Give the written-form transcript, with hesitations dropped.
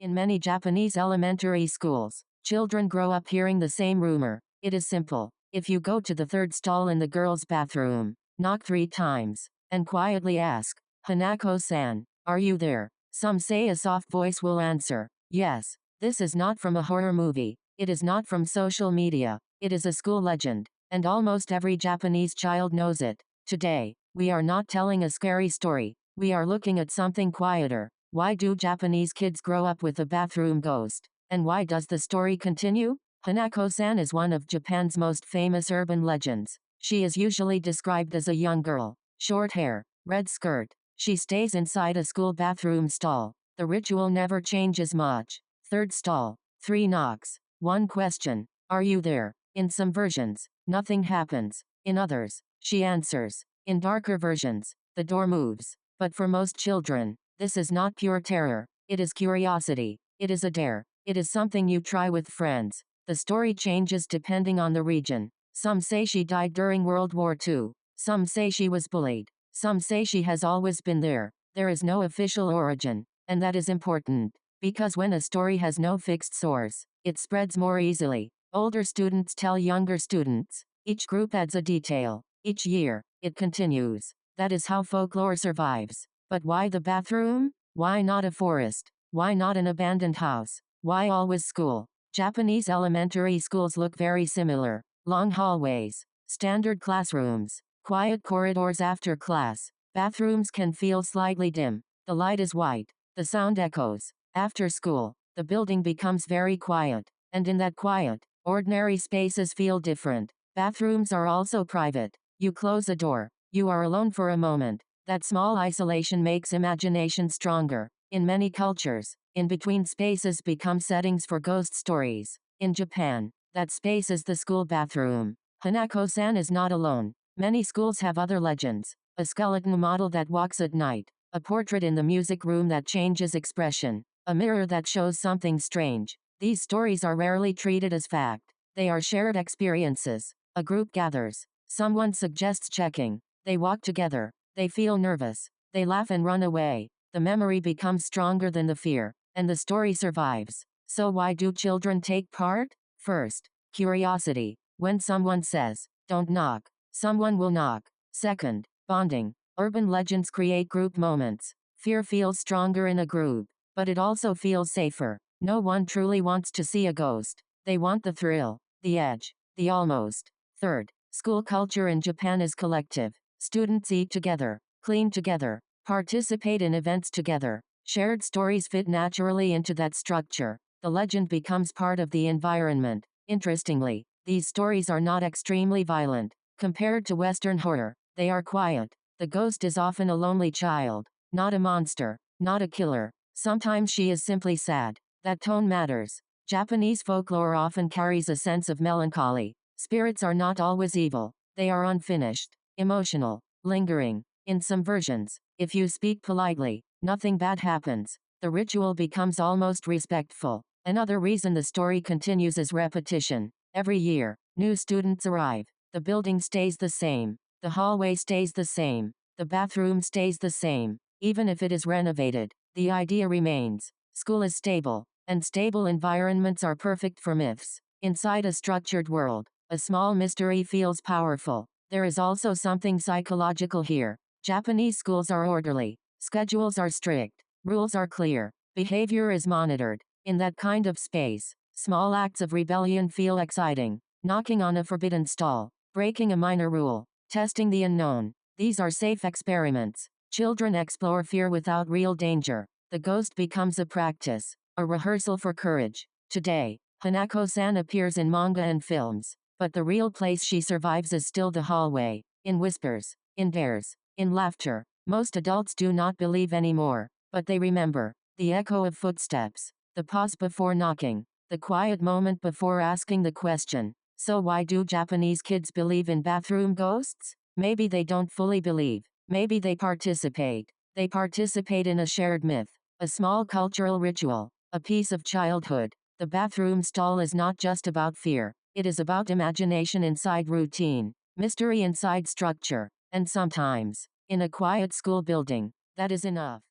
In many Japanese elementary schools, children grow up hearing the same rumor. It is simple. If you go to the third stall in the girls' bathroom, knock 3 times, and quietly ask, "Hanako-san, are you there?" Some say a soft voice will answer, "Yes." This is not from a horror movie. It is not from social media. It is a school legend, and almost every Japanese child knows it. Today, we are not telling a scary story. We are looking at something quieter. Why do Japanese kids grow up with a bathroom ghost? And why does the story continue? Hanako-san is one of Japan's most famous urban legends. She is usually described as a young girl. Short hair, red skirt. She stays inside a school bathroom stall. The ritual never changes much. Third stall. 3 knocks. 1 question. Are you there? In some versions, nothing happens. In others, she answers. In darker versions, the door moves. But for most children, this is not pure terror. It is curiosity. It is a dare. It is something you try with friends. The story changes depending on the region. Some say she died during World War II. Some say she was bullied. Some say she has always been there. There is no official origin. And that is important. Because when a story has no fixed source, it spreads more easily. Older students tell younger students. Each group adds a detail. Each year, it continues. That is how folklore survives. But why the bathroom? Why not a forest? Why not an abandoned house? Why always school? Japanese elementary schools look very similar. Long hallways, standard classrooms, quiet corridors after class. Bathrooms can feel slightly dim. The light is white. The sound echoes. After school, the building becomes very quiet. And in that quiet, ordinary spaces feel different. Bathrooms are also private. You close a door. You are alone for a moment. That small isolation makes imagination stronger. In many cultures, in-between spaces become settings for ghost stories. In Japan, that space is the school bathroom. Hanako-san is not alone. Many schools have other legends. A skeleton model that walks at night. A portrait in the music room that changes expression. A mirror that shows something strange. These stories are rarely treated as fact. They are shared experiences. A group gathers. Someone suggests checking. They walk together. They feel nervous. They laugh and run away. The memory becomes stronger than the fear. And the story survives. So why do children take part? First, curiosity. When someone says, "Don't knock," someone will knock. Second, bonding. Urban legends create group moments. Fear feels stronger in a group. But it also feels safer. No one truly wants to see a ghost. They want the thrill, the edge, the almost. Third, school culture in Japan is collective. Students eat together, clean together, participate in events together. Shared stories fit naturally into that structure. The legend becomes part of the environment. Interestingly, these stories are not extremely violent. Compared to Western horror, they are quiet. The ghost is often a lonely child, not a monster, not a killer. Sometimes she is simply sad. That tone matters. Japanese folklore often carries a sense of melancholy. Spirits are not always evil. They are unfinished, emotional, lingering. In some versions, if you speak politely, nothing bad happens. The ritual becomes almost respectful. Another reason the story continues is repetition. Every year, new students arrive. The building stays the same. The hallway stays the same. The bathroom stays the same. Even if it is renovated, the idea remains. School is stable, and stable environments are perfect for myths. Inside a structured world, a small mystery feels powerful. There is also something psychological here. Japanese schools are orderly. Schedules are strict. Rules are clear. Behavior is monitored. In that kind of space, small acts of rebellion feel exciting. Knocking on a forbidden stall, breaking a minor rule, testing the unknown. These are safe experiments. Children explore fear without real danger. The ghost becomes a practice, a rehearsal for courage. Today, Hanako-san appears in manga and films, but the real place she survives is still the hallway. In whispers, in dares, in laughter. Most adults do not believe anymore, but they remember. The echo of footsteps, the pause before knocking, the quiet moment before asking the question. So why do Japanese kids believe in bathroom ghosts? Maybe they don't fully believe. Maybe they participate. They participate in a shared myth, a small cultural ritual, a piece of childhood. The bathroom stall is not just about fear. It is about imagination inside routine, mystery inside structure, and sometimes, in a quiet school building, that is enough.